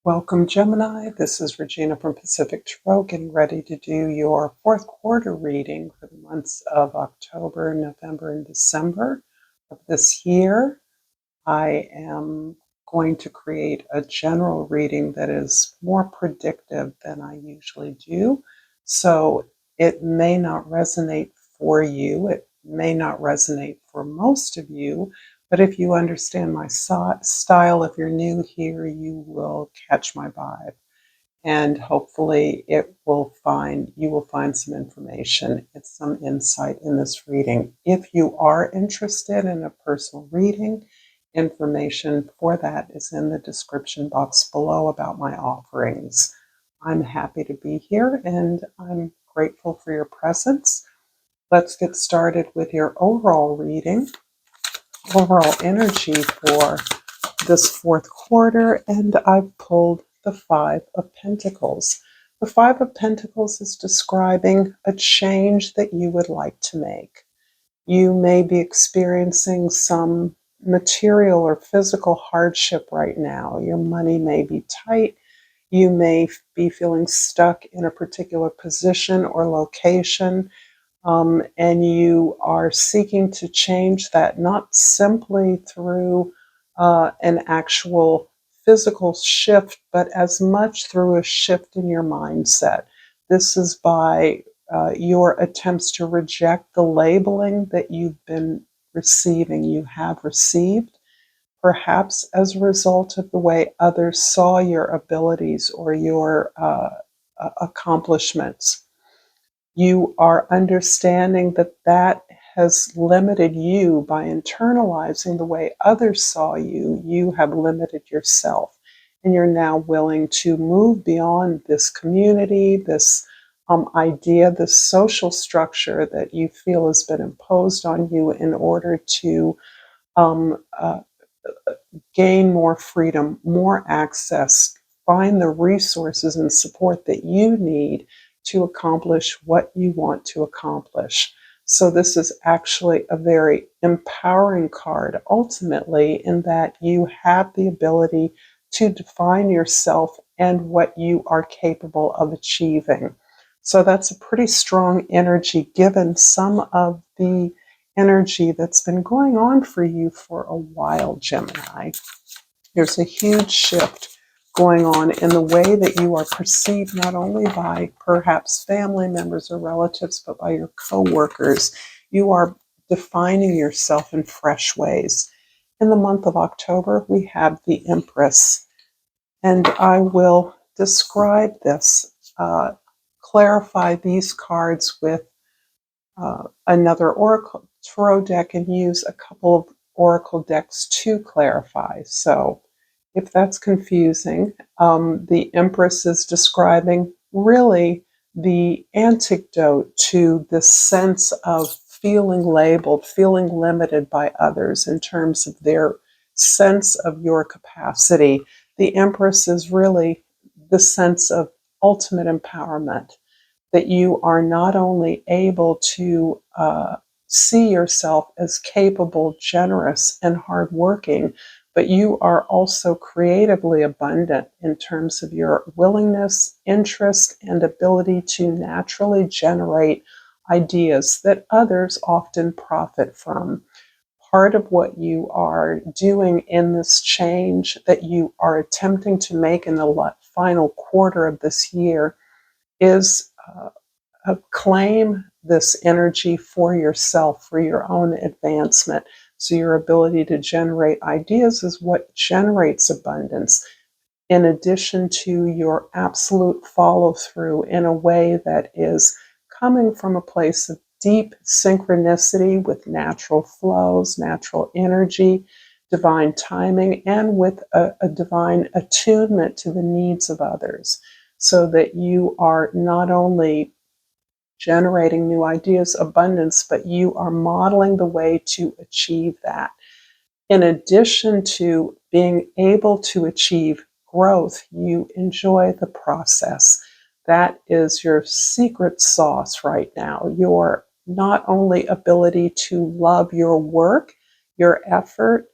Welcome, Gemini. This is Regina from Pacific Tarot, getting ready to do your fourth quarter reading for the months of October, November, and December of this year. I am going to create a general reading that is more predictive than I usually do. So it may not resonate for you. It may not resonate for most of you. But if you understand my style, if you're new here, you will catch my vibe. And hopefully you will find some information and some insight in this reading. If you are interested in a personal reading, information for that is in the description box below about my offerings. I'm happy to be here and I'm grateful for your presence. Let's get started with your overall reading, overall energy for this fourth quarter, and I've pulled the Five of Pentacles. The Five of Pentacles is describing a change that you would like to make. You may be experiencing some material or physical hardship right now. Your money may be tight. You may be feeling stuck in a particular position or location. And you are seeking to change that not simply through an actual physical shift, but as much through a shift in your mindset. This is by your attempts to reject the labeling that you've been receiving, you have received, perhaps as a result of the way others saw your abilities or your accomplishments. You are understanding that that has limited you by internalizing the way others saw you. You have limited yourself, and you're now willing to move beyond this community, this idea, this social structure that you feel has been imposed on you in order to um, uh, gain more freedom, more access, find the resources and support that you need to accomplish what you want to accomplish. So this is actually a very empowering card, ultimately, in that you have the ability to define yourself and what you are capable of achieving. So that's a pretty strong energy, given some of the energy that's been going on for you for a while, Gemini. There's a huge shift going on in the way that you are perceived, not only by perhaps family members or relatives, but by your coworkers. You are defining yourself in fresh ways. In the month of October, we have the Empress, and I will describe this, clarify these cards with another Oracle Tarot deck and use a couple of Oracle decks to clarify. So if that's confusing, the Empress is describing really the antidote to this sense of feeling labeled, feeling limited by others in terms of their sense of your capacity. The Empress is really the sense of ultimate empowerment, that you are not only able to see yourself as capable, generous, and hardworking, but you are also creatively abundant in terms of your willingness, interest, and ability to naturally generate ideas that others often profit from. Part of what you are doing in this change that you are attempting to make in the final quarter of this year is claim this energy for yourself, for your own advancement. So your ability to generate ideas is what generates abundance, in addition to your absolute follow through in a way that is coming from a place of deep synchronicity with natural flows, natural energy, divine timing, and with a divine attunement to the needs of others, so that you are not only generating new ideas, abundance, but you are modeling the way to achieve that. In addition to being able to achieve growth, you enjoy the process. That is your secret sauce right now. Your not only ability to love your work, your effort,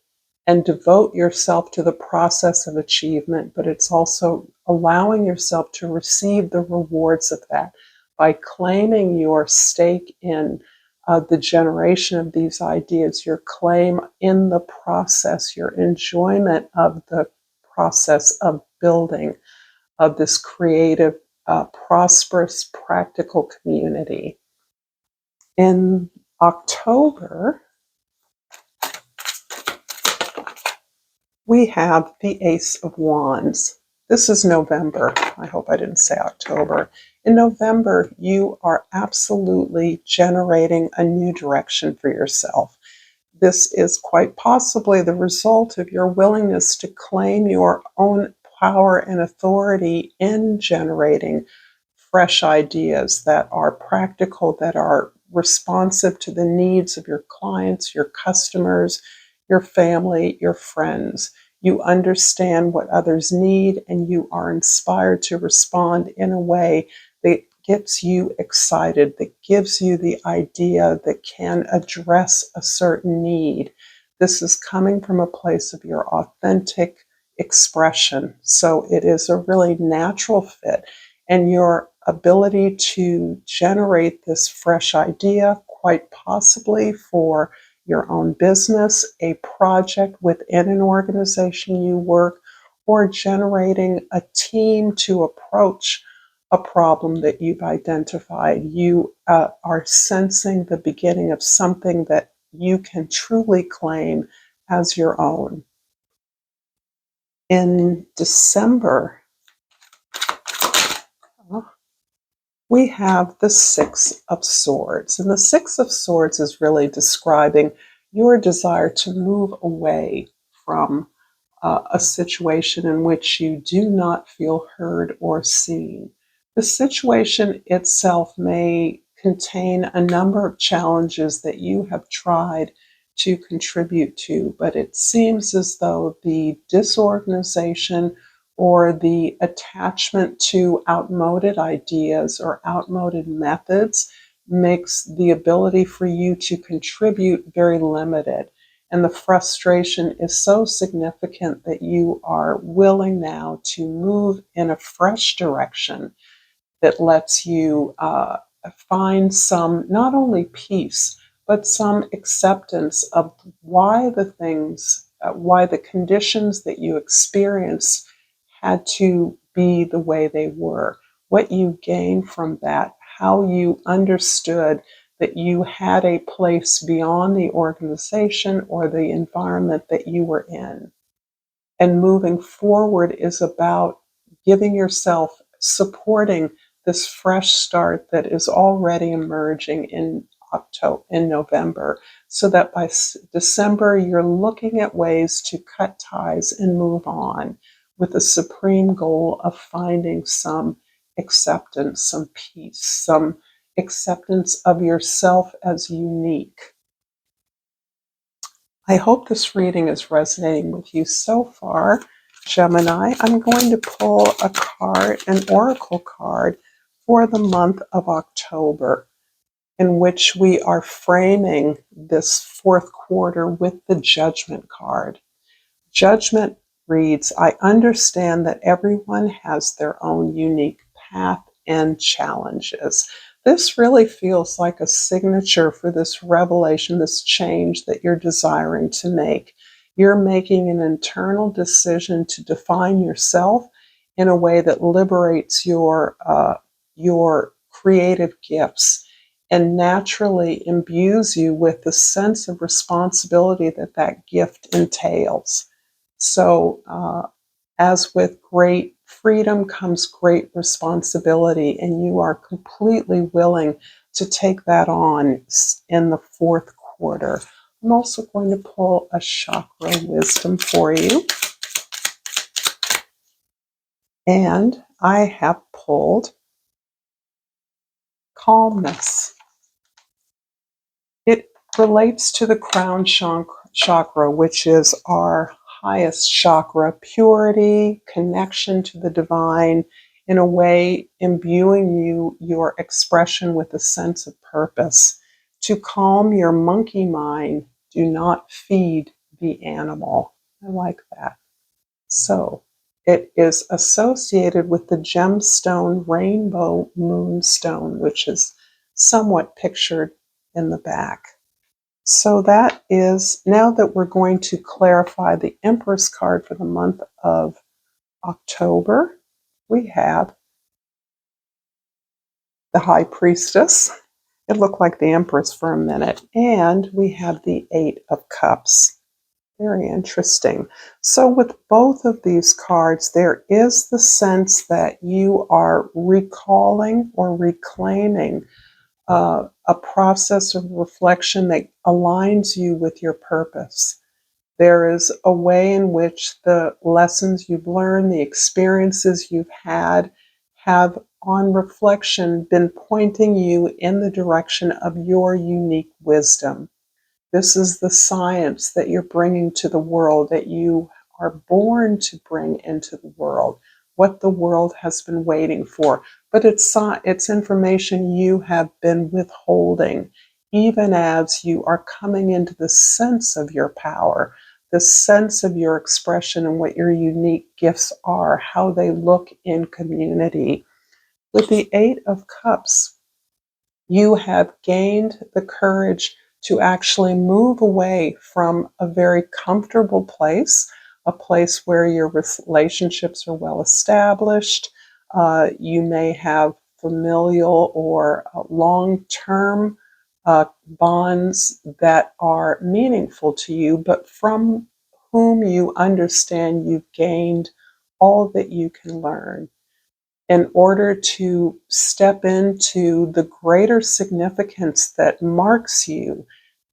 and devote yourself to the process of achievement, but it's also allowing yourself to receive the rewards of that by claiming your stake in the generation of these ideas, your claim in the process, your enjoyment of the process of building of this creative, prosperous, practical community. In October, we have the Ace of Wands. This is November. I hope I didn't say October. In November, you are absolutely generating a new direction for yourself. This is quite possibly the result of your willingness to claim your own power and authority in generating fresh ideas that are practical, that are responsive to the needs of your clients, your customers, your family, your friends. You understand what others need, and you are inspired to respond in a way that gets you excited, that gives you the idea that can address a certain need. This is coming from a place of your authentic expression. So it is a really natural fit. And your ability to generate this fresh idea, quite possibly for your own business, a project within an organization you work, or generating a team to approach a problem that you've identified. You are sensing the beginning of something that you can truly claim as your own. In December, we have the Six of Swords. And the Six of Swords is really describing your desire to move away from a situation in which you do not feel heard or seen. The situation itself may contain a number of challenges that you have tried to contribute to, but it seems as though the disorganization or the attachment to outmoded ideas or outmoded methods makes the ability for you to contribute very limited. And the frustration is so significant that you are willing now to move in a fresh direction that lets you find some, not only peace, but some acceptance of why the things, why the conditions that you experience had to be the way they were, what you gained from that, how you understood that you had a place beyond the organization or the environment that you were in. And moving forward is about giving yourself, supporting this fresh start that is already emerging in November, so that by December you're looking at ways to cut ties and move on with the supreme goal of finding some acceptance, some peace, some acceptance of yourself as unique. I hope this reading is resonating with you so far, Gemini. I'm going to pull a card, an oracle card, for the month of October, in which we are framing this fourth quarter with the Judgment card. Judgment reads, I understand that everyone has their own unique path and challenges. This really feels like a signature for this revelation, this change that you're desiring to make. You're making an internal decision to define yourself in a way that liberates your creative gifts and naturally imbues you with the sense of responsibility that that gift entails. So, as with great freedom comes great responsibility, and you are completely willing to take that on in the fourth quarter. I'm also going to pull a chakra wisdom for you. And I have pulled calmness. It relates to the crown chakra, which is our highest chakra, purity, connection to the divine, in a way imbuing your expression with a sense of purpose. To calm your monkey mind, do not feed the animal. I like that. So it is associated with the gemstone rainbow moonstone, which is somewhat pictured in the back. So that is, now that we're going to clarify the Empress card for the month of October, we have the High Priestess. It looked like the Empress for a minute. And we have the Eight of Cups. Very interesting. So with both of these cards, there is the sense that you are recalling or reclaiming a process of reflection that aligns you with your purpose. There is a way in which the lessons you've learned, the experiences you've had, have on reflection been pointing you in the direction of your unique wisdom. This is the science that you're bringing to the world, that you are born to bring into the world, what the world has been waiting for. But it's information you have been withholding, even as you are coming into the sense of your power, the sense of your expression and what your unique gifts are, how they look in community. With the Eight of Cups, you have gained the courage to actually move away from a very comfortable place, a place where your relationships are well established. You may have familial or long-term bonds that are meaningful to you, but from whom you understand you've gained all that you can learn in order to step into the greater significance that marks you,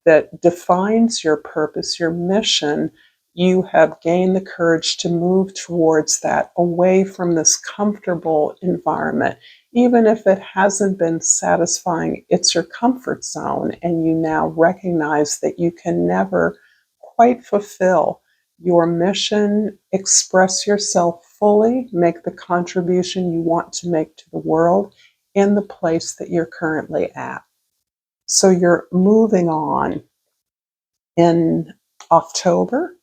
that defines your purpose, your mission. You have gained the courage to move towards that, away from this comfortable environment. Even if it hasn't been satisfying, it's your comfort zone, and you now recognize that you can never quite fulfill your mission, express yourself fully, make the contribution you want to make to the world in the place that you're currently at. So you're moving on. In October,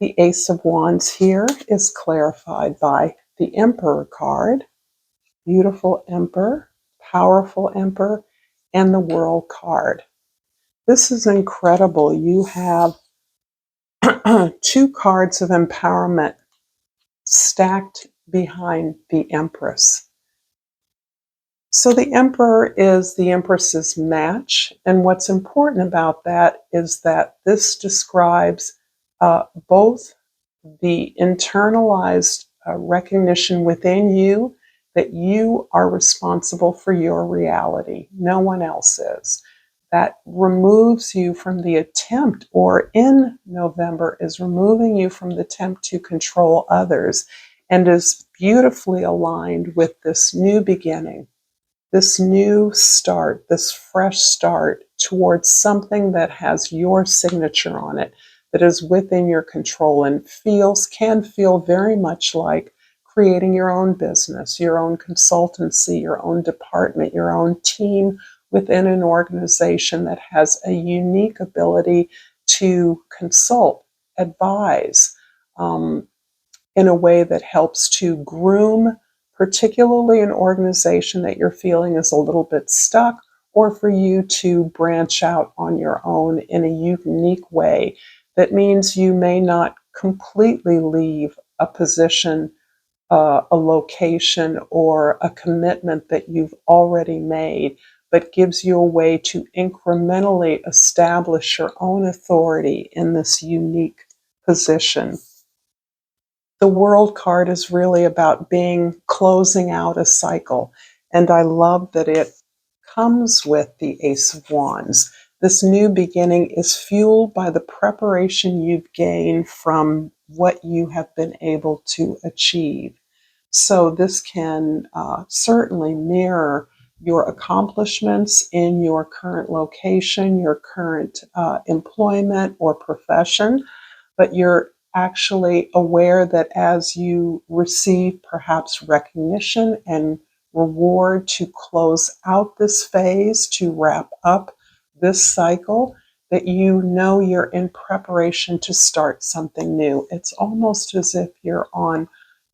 the Ace of Wands here is clarified by the Emperor card, beautiful Emperor, powerful Emperor, and the World card. This is incredible. You have two cards of empowerment stacked behind the Empress. So the Emperor is the Empress's match, and what's important about that is that this describes both the internalized recognition within you that you are responsible for your reality. No one else is. That removes you from the attempt, or in November, is removing you from the attempt to control others, and is beautifully aligned with this new beginning, this new start, this fresh start towards something that has your signature on it, that is within your control, and can feel very much like creating your own business, your own consultancy, your own department, your own team within an organization that has a unique ability to consult, advise, in a way that helps to groom, particularly an organization that you're feeling is a little bit stuck, or for you to branch out on your own in a unique way. That means you may not completely leave a position, a location, or a commitment that you've already made, but gives you a way to incrementally establish your own authority in this unique position. The World card is really about closing out a cycle. And I love that it comes with the Ace of Wands. This new beginning is fueled by the preparation you've gained from what you have been able to achieve. So this can certainly mirror your accomplishments in your current location, your current employment or profession, but you're actually aware that as you receive perhaps recognition and reward to close out this phase, to wrap up this cycle, that you know you're in preparation to start something new. It's almost as if you're on,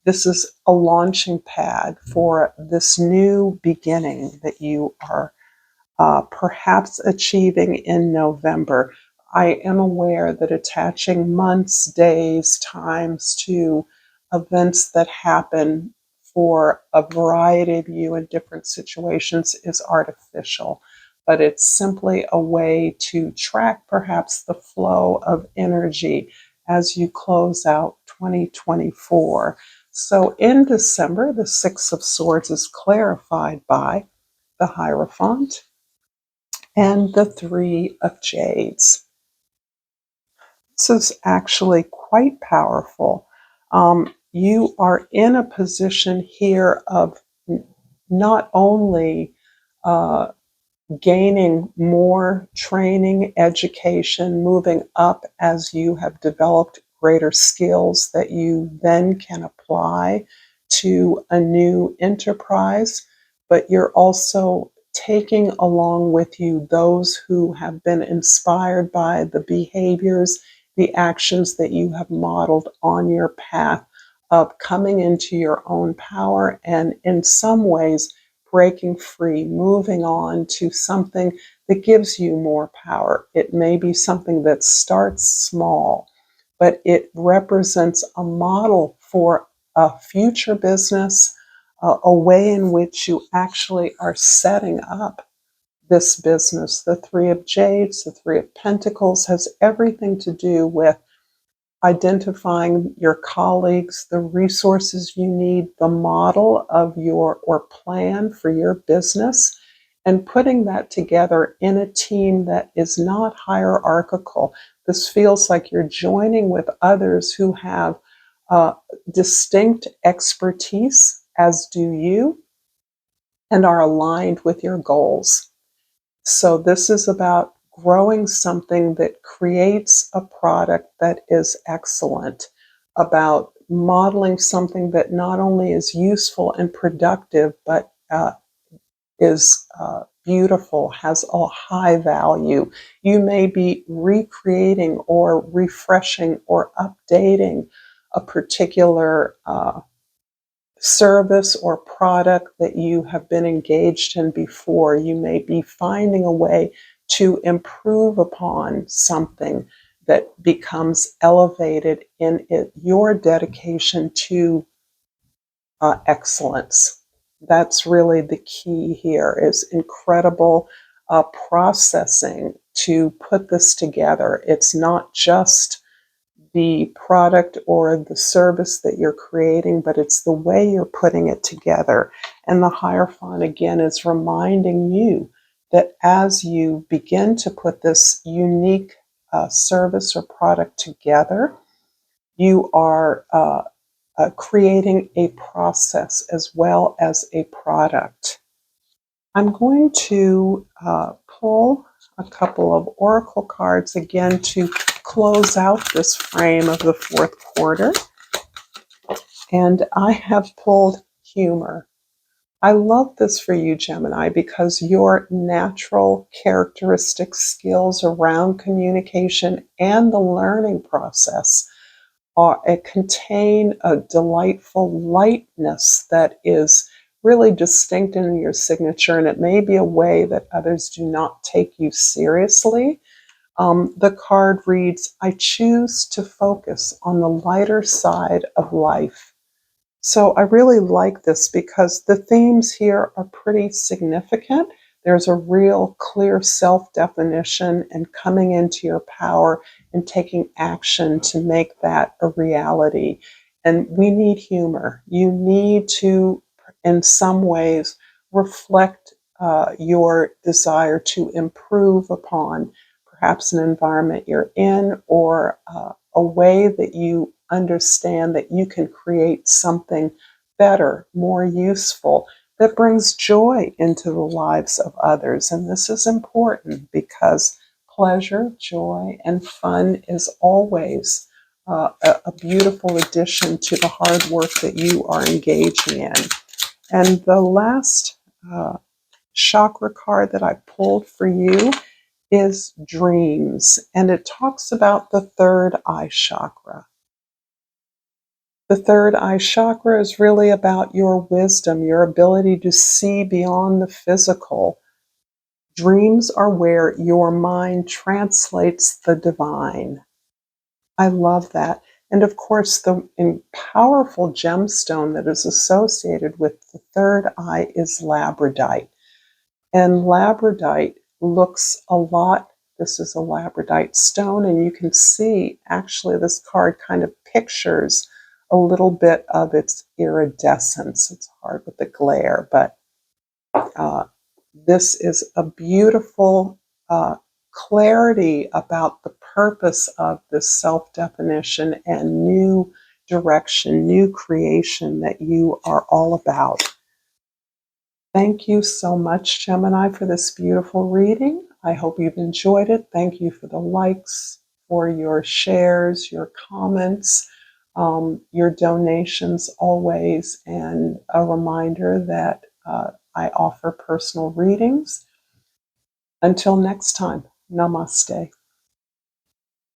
this is a launching pad for this new beginning that you are perhaps achieving in November. I am aware that attaching months, days, times to events that happen for a variety of you in different situations is artificial, but it's simply a way to track perhaps the flow of energy as you close out 2024. So in December, the Six of Swords is clarified by the Hierophant and the Three of Jades. This is actually quite powerful. You are in a position here of not only uh, gaining more training, education, moving up as you have developed greater skills that you then can apply to a new enterprise, but you're also taking along with you those who have been inspired by the behaviors, the actions that you have modeled on your path of coming into your own power and in some ways breaking free, moving on to something that gives you more power. It may be something that starts small, but it represents a model for a future business, a way in which you actually are setting up this business. The Three of Jades, the Three of Pentacles has everything to do with identifying your colleagues, the resources you need, the model of your or plan for your business, and putting that together in a team that is not hierarchical. This feels like you're joining with others who have distinct expertise, as do you, and are aligned with your goals. So this is about growing something that creates a product that is excellent, about modeling something that not only is useful and productive, but is beautiful, has a high value. You may be recreating or refreshing or updating a particular service or product that you have been engaged in before. You may be finding a way to improve upon something that becomes elevated in your dedication to excellence. That's really the key here, is incredible processing to put this together. It's not just the product or the service that you're creating, but it's the way you're putting it together. And the Hierophant, again, is reminding you that as you begin to put this unique service or product together, you are creating a process as well as a product. I'm going to pull a couple of oracle cards again to close out this frame of the fourth quarter. And I have pulled humor. I love this for you, Gemini, because your natural characteristic skills around communication and the learning process contain a delightful lightness that is really distinct in your signature, and it may be a way that others do not take you seriously. The card reads, I choose to focus on the lighter side of life. So I really like this because the themes here are pretty significant. There's a real clear self-definition and coming into your power and taking action to make that a reality. And we need humor. You need to, in some ways, reflect your desire to improve upon perhaps an environment you're in, or a way that you understand that you can create something better, more useful, that brings joy into the lives of others. And this is important because pleasure, joy, and fun is always a beautiful addition to the hard work that you are engaging in. And the last chakra card that I pulled for you is dreams, and it talks about the third eye chakra. The third eye chakra is really about your wisdom, your ability to see beyond the physical. Dreams are where your mind translates the divine. I love that. And of course, the powerful gemstone that is associated with the third eye is labradite. And labradite looks a lot, this is a labradite stone, and you can see actually this card kind of pictures a little bit of its iridescence. It's hard with the glare, but uh, this is a beautiful clarity about the purpose of this self-definition and new direction, new creation that you are all about. Thank you so much, Gemini, for this beautiful reading. I hope you've enjoyed it. Thank you for the likes, for your shares, your comments, your donations always, and a reminder that I offer personal readings. Until next time, namaste.